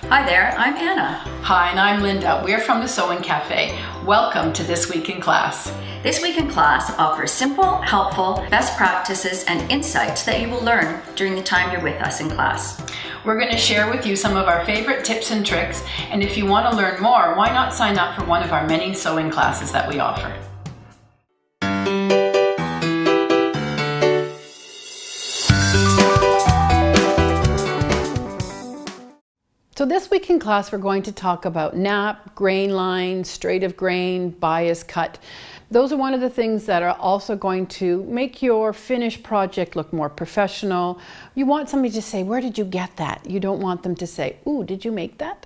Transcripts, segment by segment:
Hi there, I'm Anna. Hi, and I'm Linda. We're from the Sewing Cafe. Welcome to This Week in Class. This Week in Class offers simple, helpful, best practices and insights that you will learn during the time you're with us in class. We're going to share with you some of our favorite tips and tricks, and if you want to learn more, why not sign up for one of our many sewing classes that we offer. So this week in class, we're going to talk about nap, grain line, straight of grain, bias cut. Those are one of the things that are also going to make your finished project look more professional. You want somebody to say, where did you get that? You don't want them to say, ooh, did you make that?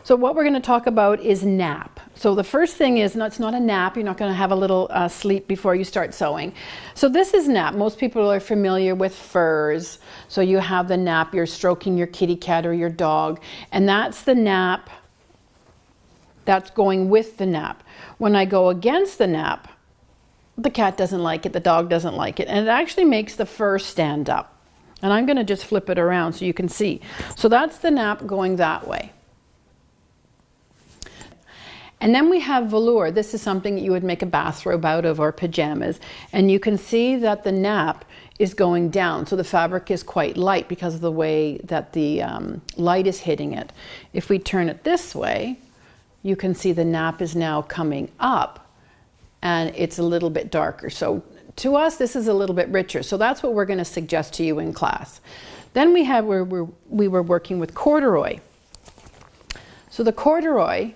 So what we're going to talk about is nap. So the first thing is, no, it's not a nap. You're not going to have a little sleep before you start sewing. So this is nap. Most people are familiar with furs. So you have the nap, you're stroking your kitty cat or your dog, and that's the nap that's going with the nap. When I go against the nap, the cat doesn't like it, the dog doesn't like it, and it actually makes the fur stand up. And I'm going to just flip it around so you can see. So that's the nap going that way. And then we have velour. This is something that you would make a bathrobe out of or pajamas. And you can see that the nap is going down. So the fabric is quite light because of the way that the light is hitting it. If we turn it this way, you can see the nap is now coming up and it's a little bit darker. So to us, this is a little bit richer. So that's what we're going to suggest to you in class. Then we have where we were working with corduroy. So the corduroy,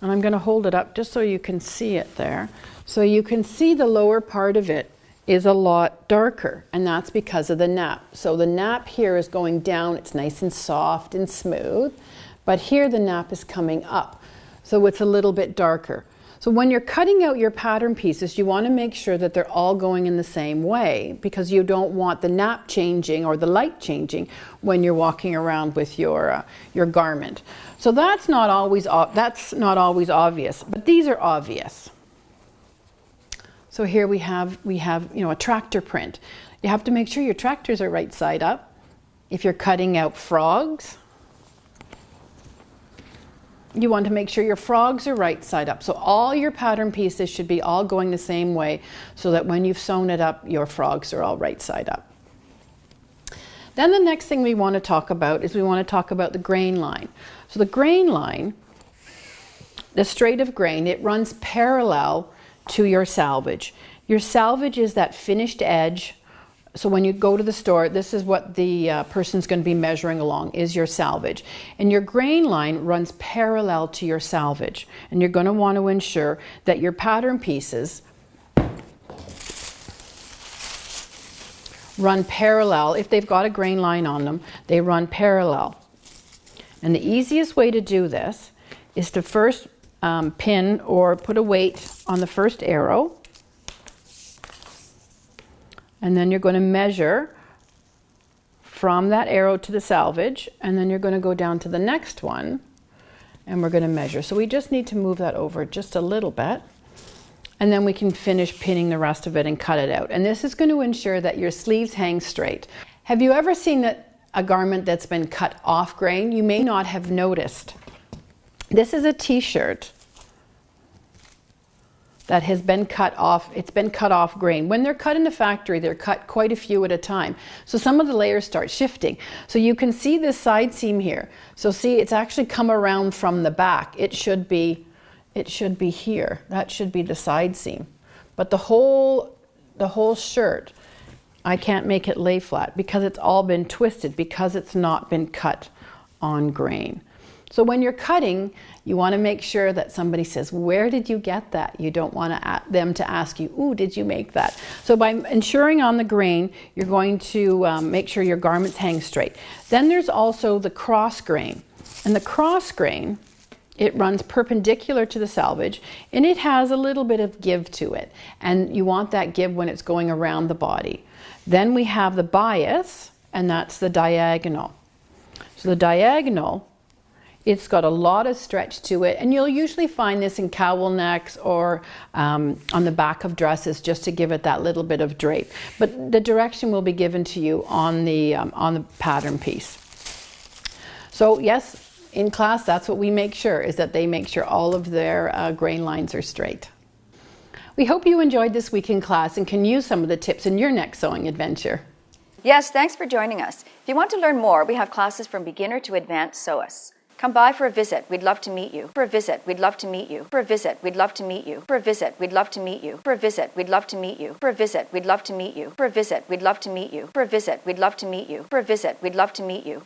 and I'm going to hold it up just so you can see it there. So you can see the lower part of it is a lot darker, and that's because of the nap. So the nap here is going down, it's nice and soft and smooth, but here the nap is coming up. So it's a little bit darker. So when you're cutting out your pattern pieces, you want to make sure that they're all going in the same way, because you don't want the nap changing or the light changing when you're walking around with your garment. So that's not always obvious, but these are obvious. So here we have a tractor print. You have to make sure your tractors are right side up. If you're cutting out frogs, you want to make sure your frogs are right side up. So all your pattern pieces should be all going the same way so that when you've sewn it up, your frogs are all right side up. Then the next thing we want to talk about is we want to talk about the grain line. So the grain line, the straight of grain, it runs parallel to your selvage. Your selvage is that finished edge. So when you go to the store, this is what the person's going to be measuring along, is your selvage. And your grain line runs parallel to your selvage. And you're going to want to ensure that your pattern pieces run parallel. If they've got a grain line on them, they run parallel. And the easiest way to do this is to first pin or put a weight on the first arrow. And then you're going to measure from that arrow to the selvage, and then you're going to go down to the next one, and we're going to measure. So we just need to move that over just a little bit, and then we can finish pinning the rest of it and cut it out. And this is going to ensure that your sleeves hang straight. Have you ever seen a garment that's been cut off grain? You may not have noticed. This is a t-shirt that has been cut off. It's been cut off grain. When they're cut in the factory, they're cut quite a few at a time. So some of the layers start shifting. So you can see this side seam here. So see, it's actually come around from the back. It should be here. That should be the side seam. But the whole shirt, I can't make it lay flat because it's all been twisted, because it's not been cut on grain. So when you're cutting, you want to make sure that somebody says, where did you get that? You don't want them to ask you, ooh, did you make that? So by ensuring on the grain, you're going to make sure your garments hang straight. Then there's also the cross grain. And the cross grain, it runs perpendicular to the selvage, and it has a little bit of give to it. And you want that give when it's going around the body. Then we have the bias, and that's the diagonal. So the diagonal, it's got a lot of stretch to it, and you'll usually find this in cowl necks or on the back of dresses, just to give it that little bit of drape. But the direction will be given to you on the pattern piece. So yes, in class, that's what we make sure, is that they make sure all of their grain lines are straight. We hope you enjoyed this week in class and can use some of the tips in your next sewing adventure. Yes, thanks for joining us. If you want to learn more, we have classes from beginner to advanced sewists. Come by for a visit. We'd love to meet you. For a visit, we'd love to meet you. For a visit, we'd love to meet you. For a visit, we'd love to meet you. For a visit, we'd love to meet you. For a visit, we'd love to meet you. For a visit, we'd love to meet you. For a visit, we'd love to meet you. For a visit, we'd love to meet you. For a